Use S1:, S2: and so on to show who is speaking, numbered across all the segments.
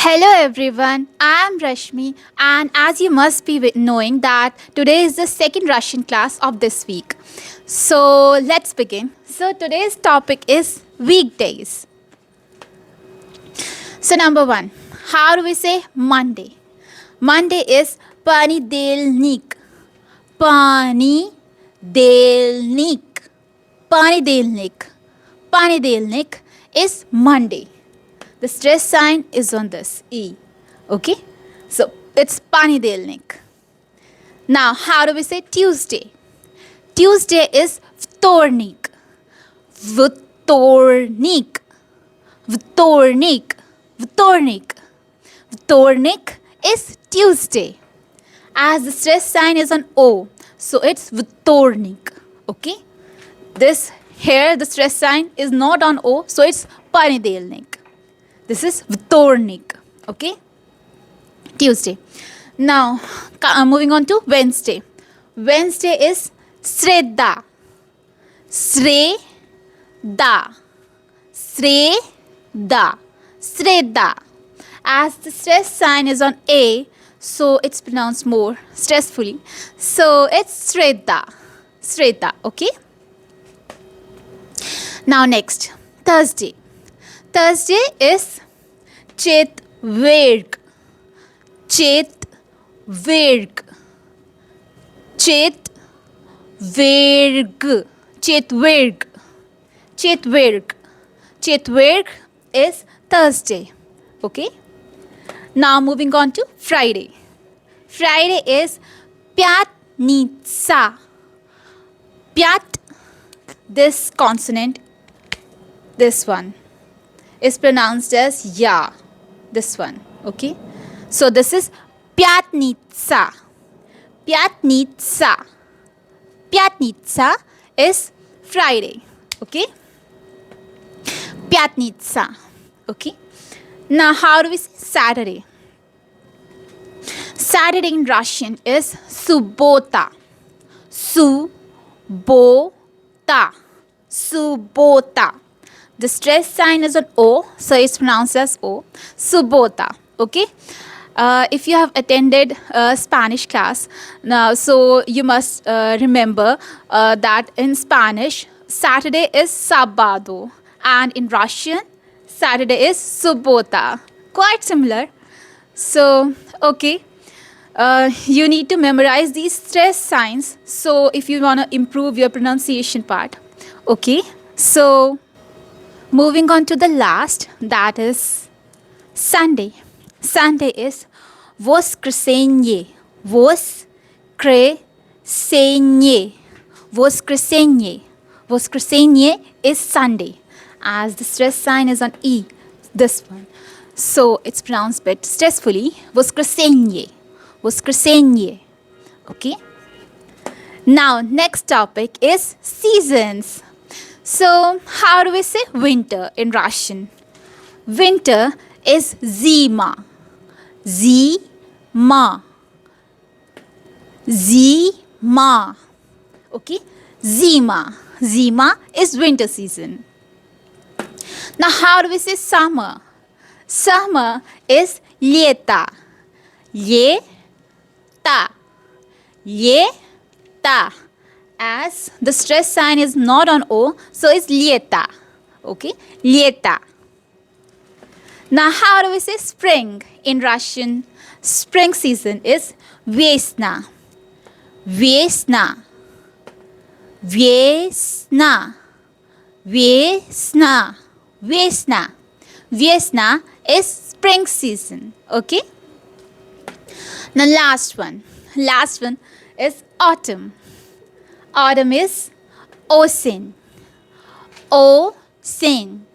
S1: Hello everyone, I am Rashmi, and as you must be knowing that today is the second Russian class of this week. So let's begin. So today's topic is weekdays. So number 1, how do we say Monday? Monday is Panidelnik. Panidelnik. Panidelnik. Panidelnik is Monday. The stress sign is on this E. Okay? So it's Panidelnik. Now, how do we say Tuesday? Tuesday is Vtornik. Vtornik. Vtornik. Vtornik. Vtornik is Tuesday. As the stress sign is on O, so it's Vtornik. Okay? This here, the stress sign is not on O, so it's Panidelnik. This is Vtornik. Okay? Tuesday. Now, moving on to Wednesday. Wednesday is Sreda. Sreda. Sreda. Sreda. As the stress sign is on A, so it's pronounced more stressfully. So it's Sreda. Sreda. Okay? Now next, Thursday. Thursday is Chetverg. Chetverg. Chetverg. Chetverg. Chetverg. Chetverg is Thursday. Okay? Now moving on to Friday. Friday is Pyatnitsa. Pyat, this consonant, this one, is pronounced as Ya. This one. Okay? So this is Pyatnitsa. Pyatnitsa. Pyatnitsa is Friday. Okay? Pyatnitsa. Okay? Now how do we say Saturday? Saturday in Russian is Subota. Subota. Subota. The stress sign is on O, so it's pronounced as O. Subota. Okay? If you have attended a Spanish class, now, so you must remember that in Spanish, Saturday is Sabado. And in Russian, Saturday is Subota. Quite similar. So, okay. You need to memorize these stress signs. So, if you want to improve your pronunciation part. Okay. So, moving on to the last, that is Sunday. Sunday is Voskresenye. Voskresenye. Voskresenye. Voskresenye is Sunday. As the stress sign is on E, this one. So it's pronounced a bit stressfully. Voskresenye. Voskresenye. Okay. Now, next topic is seasons. So, how do we say winter in Russian? Winter is Zima. Zima. Zima. Okay? Zima. Zima is winter season. Now, how do we say summer? Summer is Leta. Leta. Leta. As the stress sign is not on O, so it's Lieta. Okay? Lieta. Now, how do we say spring in Russian? Spring season is Vesna. Vesna. Vesna. Vesna. Vesna. Vesna is spring season. Okay? Now, last one. Last one is autumn. Autumn is Osin. Osin.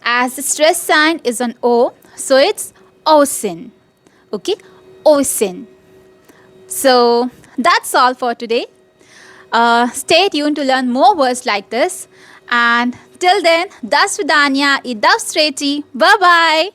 S1: As the stress sign is on O, so it's Osin. Okay? Osin. So that's all for today. Stay tuned to learn more words like this. And till then, das vidanya i do straighty. Bye bye.